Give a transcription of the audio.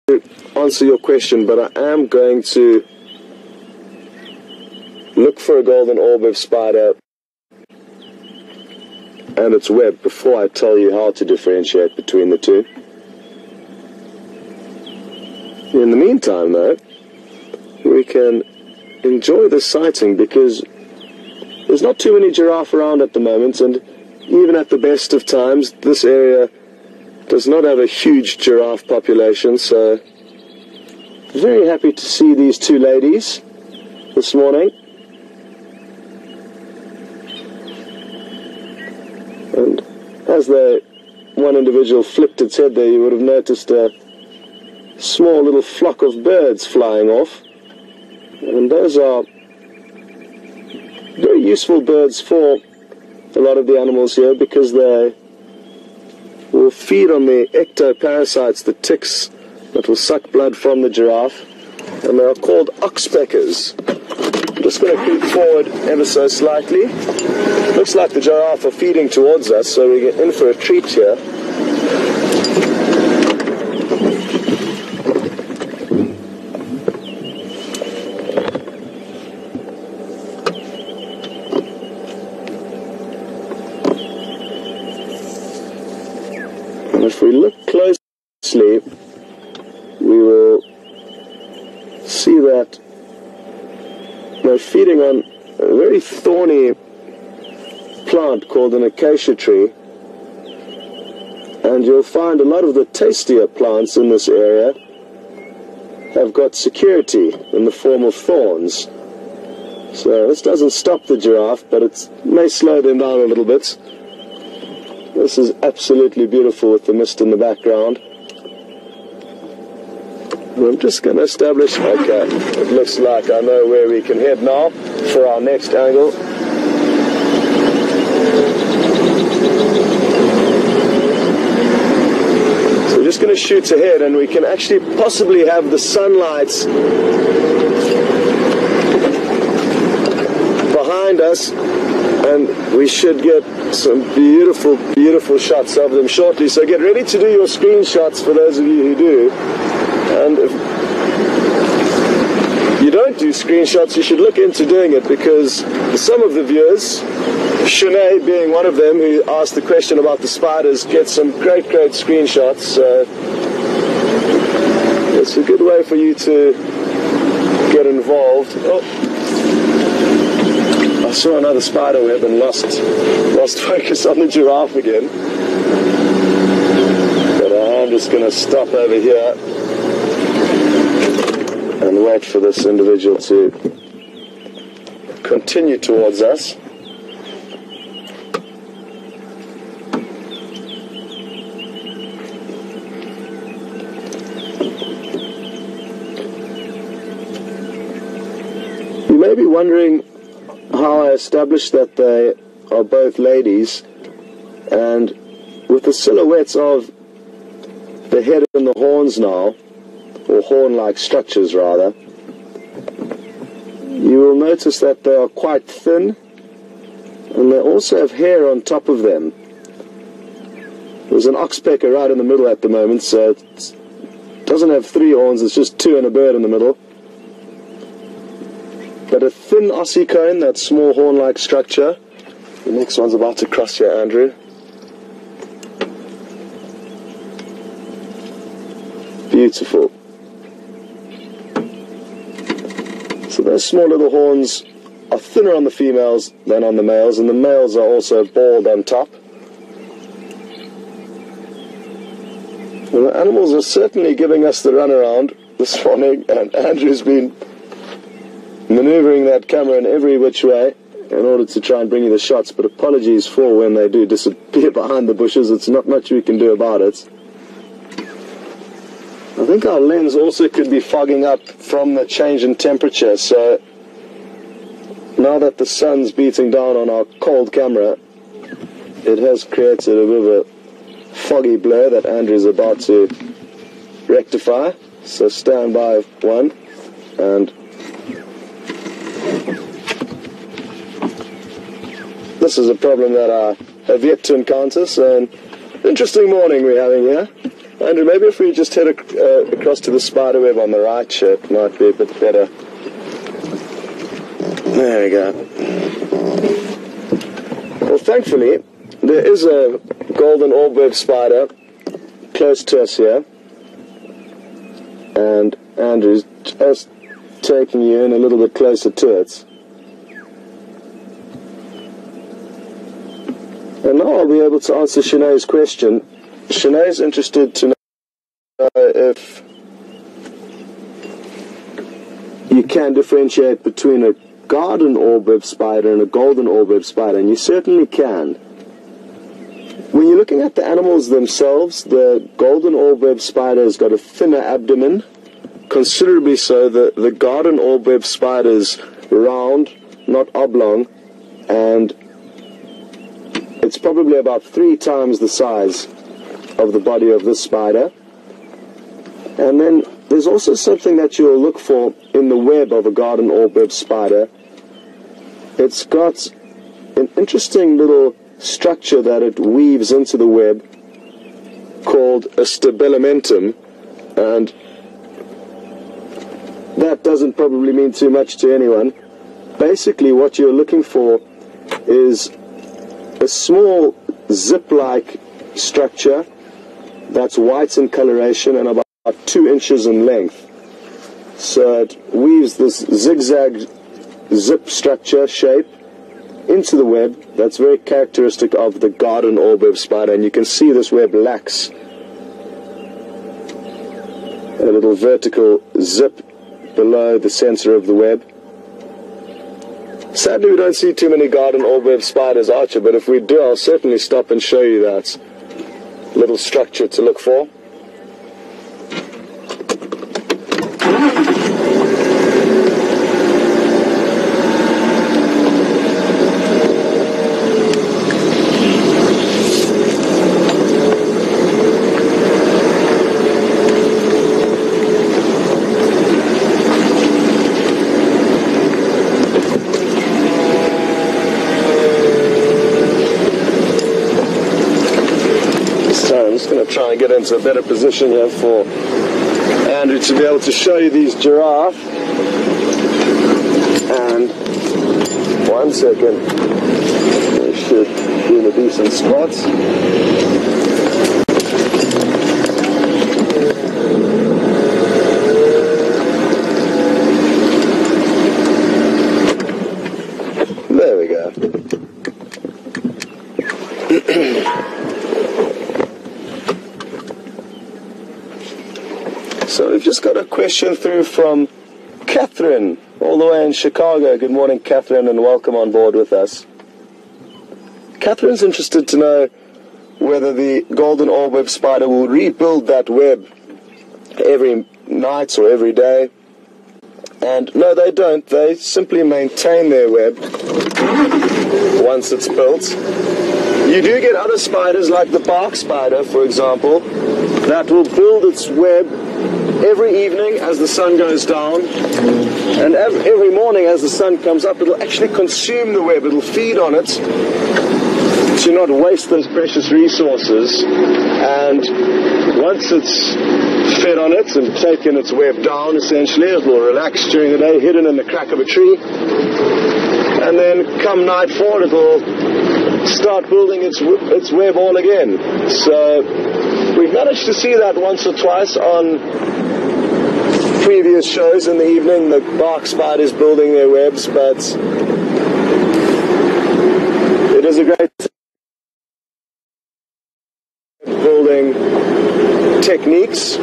answer your question, but I am going to look for a golden orb spider and its web before I tell you how to differentiate between the two. In the meantime, though, we can enjoy the sighting because there's not too many giraffe around at the moment, and even at the best of times, this area does not have a huge giraffe population, so very happy to see these two ladies this morning. And as one individual flipped its head there, you would have noticed a small little flock of birds flying off. And those are very useful birds for a lot of the animals here because they will feed on the ectoparasites, the ticks that will suck blood from the giraffe, and they are called oxpeckers. I'm just going to creep forward ever so slightly. Looks like the giraffe are feeding towards us, so we get in for a treat here. And if we look closely, we will see that they're feeding on a very thorny plant called an acacia tree, and you'll find a lot of the tastier plants in this area have got security in the form of thorns. So this doesn't stop the giraffe, but it may slow them down a little bit. This is absolutely beautiful with the mist in the background. I'm just going to establish, okay, it looks like I know where we can head now for our next angle. So we're just going to shoot ahead and we can actually possibly have the sunlight behind us, and we should get some beautiful, beautiful shots of them shortly. So get ready to do your screenshots for those of you who do. And if you don't do screenshots, you should look into doing it, because some of the viewers, Shanae being one of them, who asked the question about the spiders, get some great, great screenshots. So it's a good way for you to get involved. Oh, I saw another spider web and lost focus on the giraffe again. But I'm just going to stop over here and wait for this individual to continue towards us. You may be wondering how I established that they are both ladies, and with the silhouettes of the head and the horns now, or horn-like structures rather, you will notice that they are quite thin, and they also have hair on top of them. There's an oxpecker right in the middle at the moment, so it doesn't have 3 horns, it's just 2 and a bird in the middle. But a thin ossicone, that small horn-like structure. The next one's about to cross here, Andrew. Beautiful. So those small little horns are thinner on the females than on the males, and the males are also bald on top. And the animals are certainly giving us the runaround this morning, and Andrew's been maneuvering that camera in every which way in order to try and bring you the shots, but apologies for when they do disappear behind the bushes. It's not much we can do about it. I think our lens also could be fogging up from the change in temperature, so now that the sun's beating down on our cold camera, it has created a bit of a foggy blur that Andrew's about to rectify. So stand by one, and this is a problem that I have yet to encounter, so an interesting morning we're having here. Andrew, maybe if we just head across to the spider web on the right here, it might be a bit better. There we go. Well, thankfully, there is a golden orb-web spider close to us here. And Andrew's just taking you in a little bit closer to it. And now I'll be able to answer Sinead's question. Sinead's interested to know if you can differentiate between a garden orb-web spider and a golden orb-web spider, and you certainly can. When you're looking at the animals themselves, the golden orb-web spider has got a thinner abdomen, considerably so. The garden orb-web spider's round, not oblong, and it's probably about 3 times the size of the body of this spider. And then there's also something that you'll look for in the web of a garden orb-web spider. It's got an interesting little structure that it weaves into the web called a stabilimentum, and that doesn't probably mean too much to anyone. Basically what you're looking for is a small zip-like structure that's white in coloration and about 2 inches in length. So it weaves this zigzag zip structure shape into the web that's very characteristic of the garden orb-web spider, and you can see this web lacks a little vertical zip below the center of the web. Sadly, we don't see too many garden orb-web spiders, Archer, but if we do, I'll certainly stop and show you that little structure to look for. Try and get into a better position here for Andrew to be able to show you these giraffe. And 1 second, we should be in a decent spot. There we go. So we've just got a question through from Catherine, all the way in Chicago. Good morning, Catherine, and welcome on board with us. Catherine's interested to know whether the golden orb-web spider will rebuild that web every night or every day. And no, they don't. They simply maintain their web once it's built. You do get other spiders, like the bark spider, for example, that will build its web every evening as the sun goes down, and every morning as the sun comes up, it'll actually consume the web. It'll feed on it to not waste those precious resources. And once it's fed on it and taken its web down, essentially, it will relax during the day, hidden in the crack of a tree. And then come nightfall, it'll start building its web all again. So we've managed to see that once or twice on previous shows in the evening, the bark spiders building their webs, but it is a great building techniques.